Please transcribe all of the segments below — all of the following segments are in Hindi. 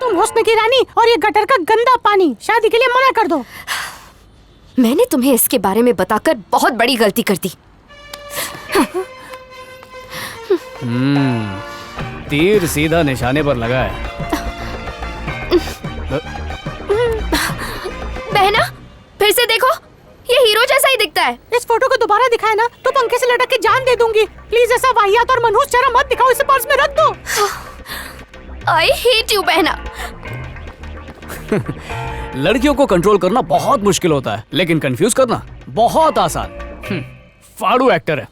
तुम हुस्न की रानी और ये गटर का गंदा पानी, शादी के लिए मना कर दो। मैंने तुम्हें इसके बारे में बताकर बहुत बड़ी गलती कर दी। तीर सीधा निशाने पर लगा है। बहना, फिर से देखो, ये हीरो जैसा ही दिखता है। इस फोटो को दोबारा दिखाए ना तो पंखे से लटक के जान दे दूंगी। प्लीज ऐसा वाहियात और मनहूस चेहरा मत दिखाओ, इसे पर्स में रख दो। I hate you, बहना। लड़कियों को कंट्रोल करना बहुत मुश्किल होता है, लेकिन कंफ्यूज करना बहुत आसान। फाड़ू एक्टर है।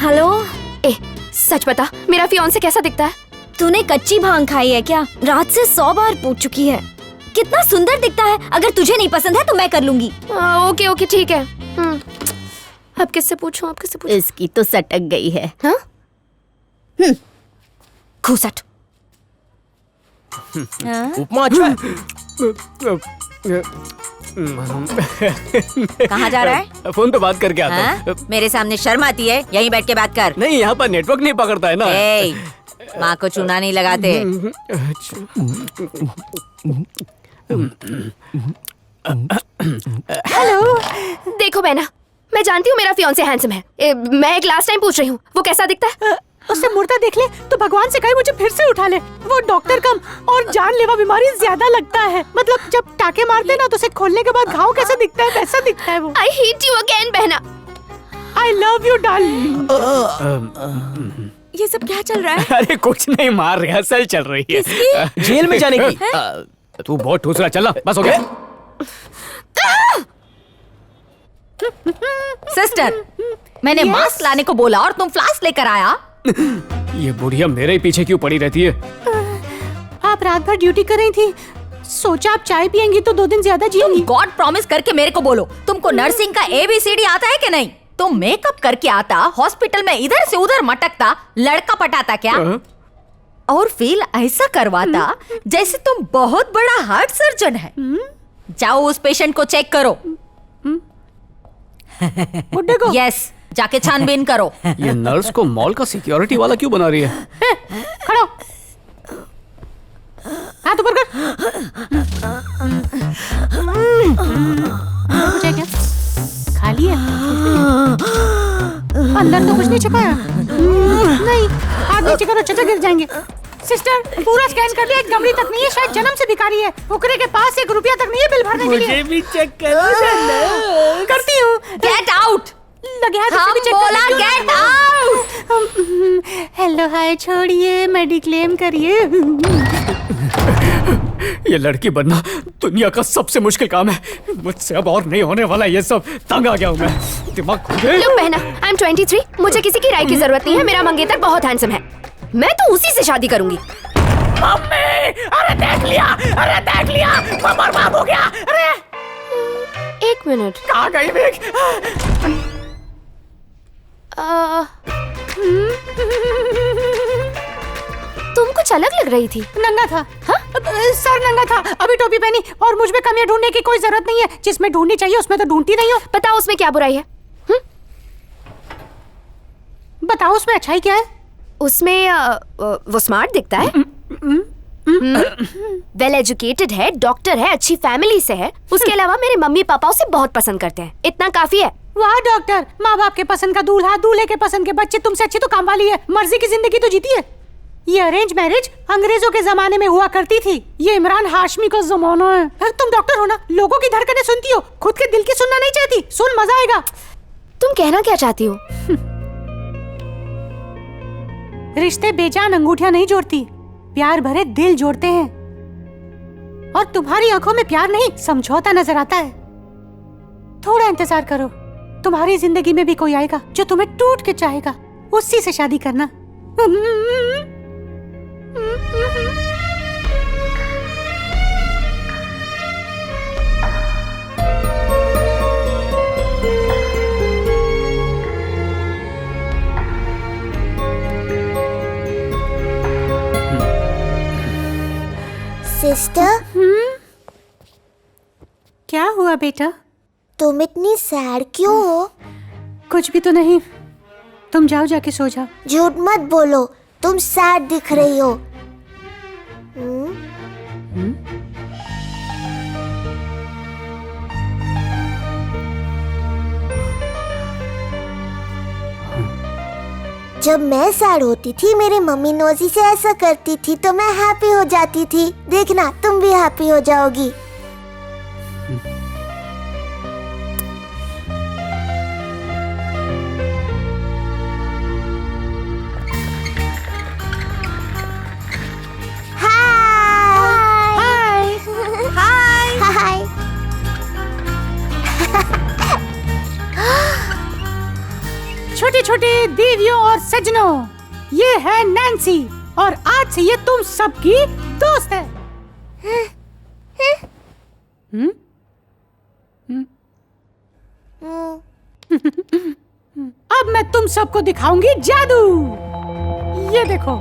हेलो, ए, सच बता, मेरा फियांसे कैसा दिखता है? तूने कच्ची भांग खाई है क्या? रात से 100 बार पूछ चुकी है। कितना सुंदर दिखता है। अगर तुझे नहीं पसंद है तो मैं कर लूंगी। ओके ओके ठीक है। अब किससे पूछूं? इसकी तो सटक गई है। हाँ? घूसट। उपमा अच्छा है। कहाँ जा रहा है? फोन पे बात करके आता हूँ। मेरे सामने शर्म आती है? यहीं बैठ के बात कर। नहीं, यहाँ पर नेटवर्क नहीं पकड़ता है ना। माँ को चूना नहीं लगाते। हेलो। देखो बहना, मैं जानती हूँ मेरा फियांसे हैंडसम है। मैं एक लास्ट टाइम पूछ रही हूँ, वो कैसा दिखता है? उससे मुर्दा देख ले तो भगवान से कहे मुझे फिर से उठा ले। वो डॉक्टर कम और जानलेवा बीमारी ज्यादा लगता है। मतलब जब टाके मारते ना तो उसे खोलने के बाद घाव कैसा दिखता है वैसा दिखता है वो। I hate you again, बहना। I love you darling। ये सब क्या चल रहा है? अरे कुछ नहीं, मार रिहर्सल चल रही है। जेल में जाने की। तू बहुत ठूस रहा, चल बस हो गया। सिस्टर, मैंने मास्क लाने को बोला और तुम फ्लास्क लेकर आया। ये बुढ़िया मेरे ही पीछे क्यों पड़ी रहती है? आप रात भर ड्यूटी कर रही थी, सोचा आप चाय पियेंगी तो 2 दिन ज्यादा जिएंगी। गॉड प्रॉमिस करके मेरे को बोलो, तुमको नर्सिंग का ABCD आता है कि नहीं? तुम मेकअप करके आता, हॉस्पिटल में इधर से उधर मटकता, लड़का पटाता क्या? और फील ऐसा करवाता जैसे तुम बहुत बड़ा हार्ट सर्जन है। जाओ उस पेशेंट को चेक करो। बुड्ढे को? यस, जाके छानबीन करो। ये नर्स को मॉल का सिक्योरिटी वाला क्यों बना रही है? खड़ो, हाथ ऊपर कर। मुझे क्या खाली है? अंदर तो कुछ नहीं छुपाया। नहीं, हाथ नीचे करो, चचा गिर जाएंगे। सिस्टर, पूरा स्कैन कर लिया, एक गमड़ी तक नहीं है, शायद जन्म से भिखारी है। फुकरे के पास 1 रुपया तक नहीं है बिल भरने के लिए। मुझे भी चेक करो। करती हूँ। Get out. लगे हाथ हम से भी चेक बोला कर गेट आउट। हेलो हाय छोड़िए, मेडिक्लेम करिए। ये लड़की बनना दुनिया का सबसे मुश्किल काम है। मुझसे अब और नहीं होने वाला ये सब। तंग आ गया हूँ मैं, दिमाग खो गया। लो बहना, आई एम 23, मुझे किसी की राय की जरूरत नहीं है। मेरा मंगेतर बहुत हैंडसम है, मैं तो उसी से शादी करूंगी। मम्मी, अरे देख लिया, मैं बर्बाद हो गया। अरे 1 मिनट। कहाँ गई विक? तुम कुछ अलग लग रही थी। नंगा था। हाँ? सर नंगा था, अभी टोपी पहनी और मुझ में कमियां ढूंढने की कोई जरूरत नहीं है। जिसमें ढूंढनी चाहिए उसमें तो ढूंढती नहीं हो। बताओ उसमें क्या बुराई है? बताओ उसमें अच्छाई क्या है? उसमें वो स्मार्ट दिखता है, वेल एजुकेटेड है, डॉक्टर है, अच्छी फैमिली से है। उसके अलावा मेरे मम्मी पापा उसे बहुत पसंद करते हैं, इतना काफी है। वाह डॉक्टर, माँ बाप के पसंद का दूल्हा, दूल्हे के पसंद के बच्चे, तुमसे अच्छी तो काम वाली है। मर्जी की जिंदगी तो जीती है। ये अरेंज मैरिज अंग्रेजों के जमाने में हुआ करती थी, ये इमरान हाशमी का जमाना है। तुम डॉक्टर हो ना, लोगों की धड़कनें सुनती हो, खुद के दिल की सुनना नहीं चाहती। सुन, मजा आएगा। तुम कहना क्या चाहती हो? रिश्ते बेजान अंगूठियां नहीं जोड़ती, प्यार भरे दिल जोड़ते हैं। और तुम्हारी आंखों में प्यार नहीं, समझौता नजर आता है। थोड़ा इंतजार करो, तुम्हारी जिंदगी में भी कोई आएगा जो तुम्हें टूट के चाहेगा। उसी से शादी करना। सिस्टर, क्या हुआ बेटा? तुम इतनी सैड क्यों हो? कुछ भी तो नहीं, तुम जाओ, जाके सो जाओ। झूठ मत बोलो, तुम सैड दिख रही हो। जब मैं सैड होती थी मेरी मम्मी नोजी से ऐसा करती थी तो मैं हैप्पी हो जाती थी। देखना तुम भी हैप्पी हो जाओगी। हाय हाय हाय। छोटे छोटे देवियों और सज्जनों, ये है नैन्सी और आज से ये तुम सबकी दोस्त है। अब मैं तुम सबको दिखाऊंगी जादू। ये देखो,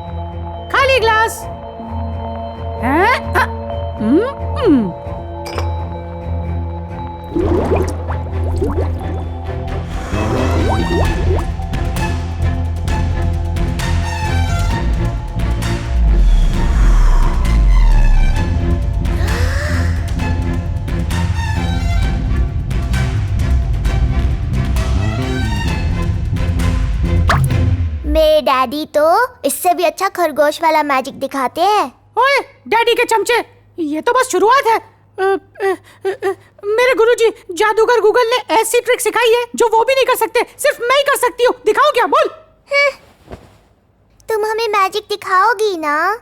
खाली ग्लास। हैं? मेरे डैडी तो इससे भी अच्छा खरगोश वाला मैजिक दिखाते हैं। ओए डैडी के चमचे, ये तो बस शुरुआत है। मेरे गुरुजी जादूगर गूगल ने ऐसी ट्रिक सिखाई है जो वो भी नहीं कर सकते, सिर्फ मैं ही कर सकती हूँ। दिखाओ क्या? बोल। तुम हमें मैजिक दिखाओगी ना?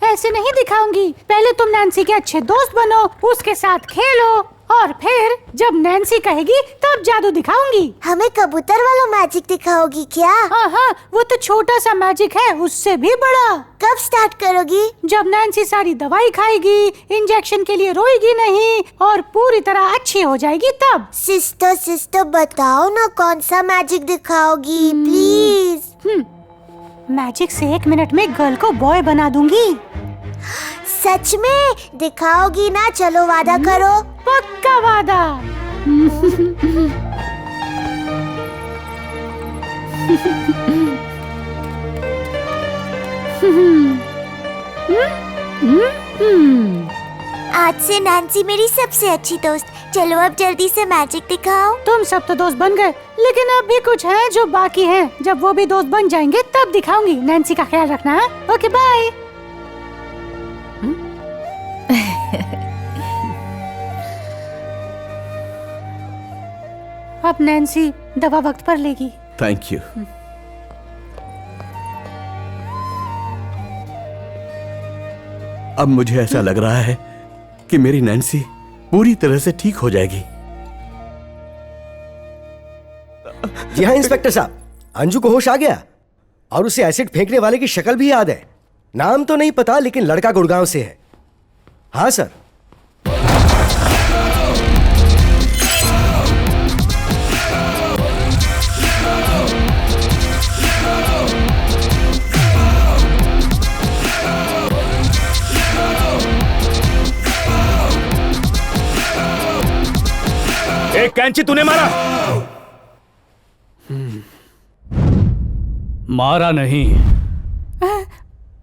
ऐसे नहीं दिखाऊंगी। पहले तुम नैन्सी के अच्छे दोस्त बनो, उसके साथ खेलो और फिर जब नैन्सी कहेगी तब जादू दिखाऊंगी। हमें कबूतर वाला मैजिक दिखाओगी क्या? हाँ, वो तो छोटा सा मैजिक है, उससे भी बड़ा। कब स्टार्ट करोगी? जब नैन्सी सारी दवाई खाएगी, इंजेक्शन के लिए रोएगी नहीं और पूरी तरह अच्छी हो जाएगी तब। सिस्टर बताओ ना कौन सा मैजिक दिखाओगी प्लीज। मैजिक से 1 मिनट में गर्ल को बॉय बना दूंगी। सच में दिखाओगी ना? चलो वादा करो। पक्का वादा। आज से नैन्सी मेरी सबसे अच्छी दोस्त। चलो अब जल्दी से मैजिक दिखाओ। तुम सब तो दोस्त बन गए, लेकिन अब भी कुछ है जो बाकी है। जब वो भी दोस्त बन जाएंगे तब दिखाऊंगी। नैन्सी का ख्याल रखना। Okay bye. अब नैन्सी दवा वक्त पर लेगी। Thank you. अब मुझे ऐसा लग रहा है कि मेरी नैन्सी पूरी तरह से ठीक हो जाएगी। जी हाँ इंस्पेक्टर साहब, अंजू को होश आ गया और उसे एसिड फेंकने वाले की शक्ल भी याद है। नाम तो नहीं पता लेकिन लड़का गुड़गांव से है। हाँ सर। एक कैंची तूने मारा? मारा नहीं,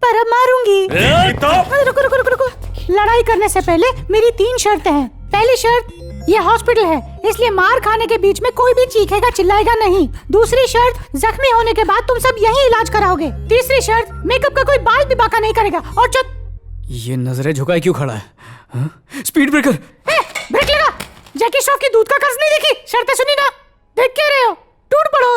पर अब मारूंगी। तो रुको रुको रुको रुको। लड़ाई करने से पहले मेरी 3 शर्तें हैं। पहली शर्त, ये हॉस्पिटल है इसलिए मार खाने के बीच में कोई भी चीखेगा चिल्लाएगा नहीं। दूसरी शर्त, जख्मी होने के बाद तुम सब यहीं इलाज कराओगे। तीसरी शर्त, मेकअप का कोई बाल भी बाका नहीं करेगा। और ये नजरें झुकाए क्यों खड़ा है? हाँ? Speed breaker. ब्रेक लगा। जैकी श्रॉफ की दूध का कर्ज नहीं देखी? शर्तें सुनी ना? देख क्या रहे हो? टूट पड़ो।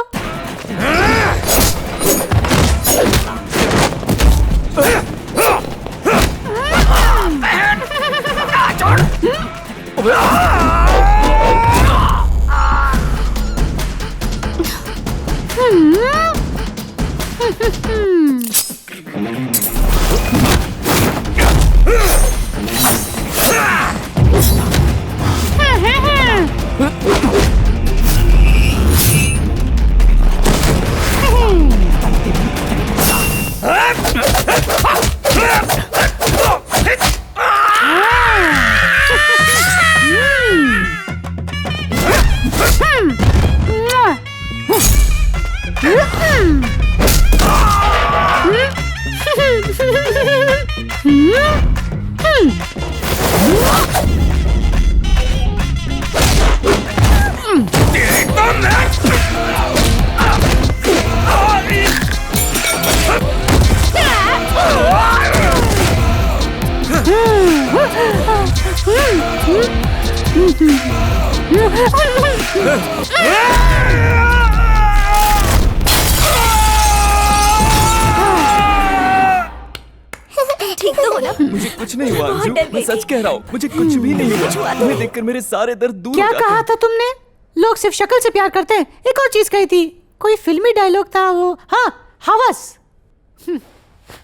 ठीक तो हो ना? मुझे कुछ नहीं हुआ अंजू, मैं सच कह रहा हूँ, मुझे कुछ भी नहीं हुआ। तुम्हें देखकर मेरे सारे दर्द दूर क्या हो जाते कहा हैं। था तुमने? लोग सिर्फ शक्ल से प्यार करते हैं। एक और चीज कही थी, कोई फिल्मी डायलॉग था वो, हाँ, हवस।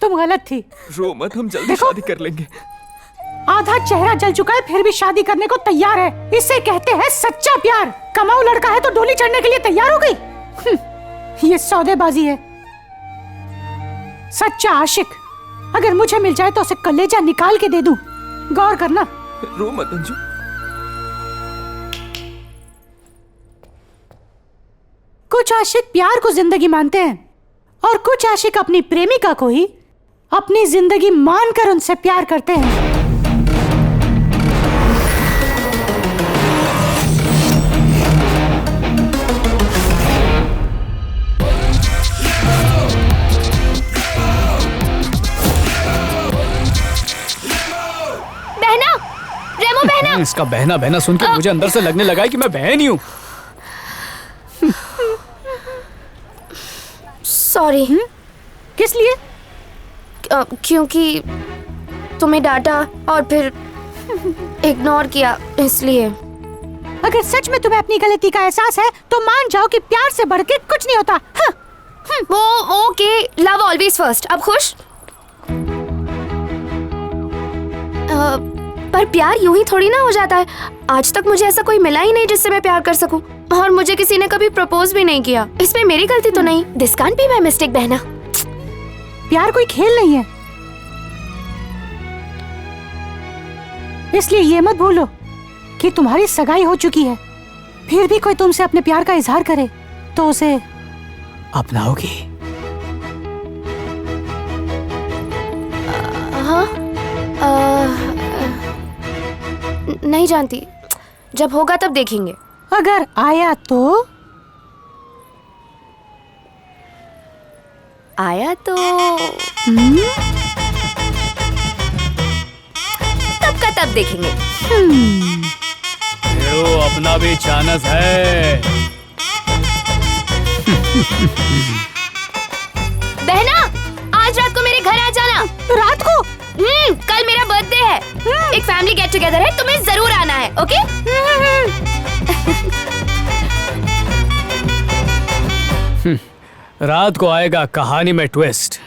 तुम गलत थी। रो मत, हम जल्दी देखो। शादी कर लेंगे। आधा चेहरा जल चुका है फिर भी शादी करने को तैयार है। इसे कहते हैं सच्चा प्यार। कमाऊ लड़का है तो डोली चढ़ने के लिए तैयार हो गई। ये सौदेबाजी है। सच्चा आशिक अगर मुझे मिल जाए तो उसे कलेजा निकाल के दे दूं। गौर करना। रो मत अंजू। कुछ आशिक प्यार को जिंदगी मानते हैं और कुछ आशिक अपनी प्रेमिका को ही अपनी जिंदगी मानकर उनसे प्यार करते हैं। बहना, रेमो बहना। इसका बहना बहना सुन के मुझे अंदर से लगने लगा है कि मैं बहन ही हूँ। सॉरी। किस लिए? क्योंकि तुम्हें डांटा और फिर इग्नोर किया, इसलिए। अगर सच में तुम्हें अपनी गलती का एहसास है तो मान जाओ कि प्यार से बढ़ के कुछ नहीं होता। हाँ। वो ओके, लव ऑलवेज फर्स्ट। अब खुश? पर प्यार यूं ही थोड़ी ना हो जाता है। आज तक मुझे ऐसा कोई मिला ही नहीं जिससे मैं प्यार कर सकूं, और मुझे किसी ने कभी प्रपोज भी नहीं किया। इसमें मेरी गलती तो नहीं। This can't be my mistake बहना। प्यार कोई खेल नहीं है, इसलिए ये मत भूलो कि तुम्हारी सगाई हो चुकी है। फिर भी कोई तुमसे अपने प्यार का इजहार करे तो उसे अपनाओगी? हाँ, नहीं जानती। जब होगा तब देखेंगे। अगर आया तो? आया तो तब का तब देखेंगे। यो, अपना भी चानस है। बहना, आज रात को मेरे घर आ जाना। रात को? कल मेरा बर्थडे है। एक फैमिली गेट टुगेदर है, तुम्हें जरूर आना है। ओके? रात को आएगा कहानी में ट्विस्ट।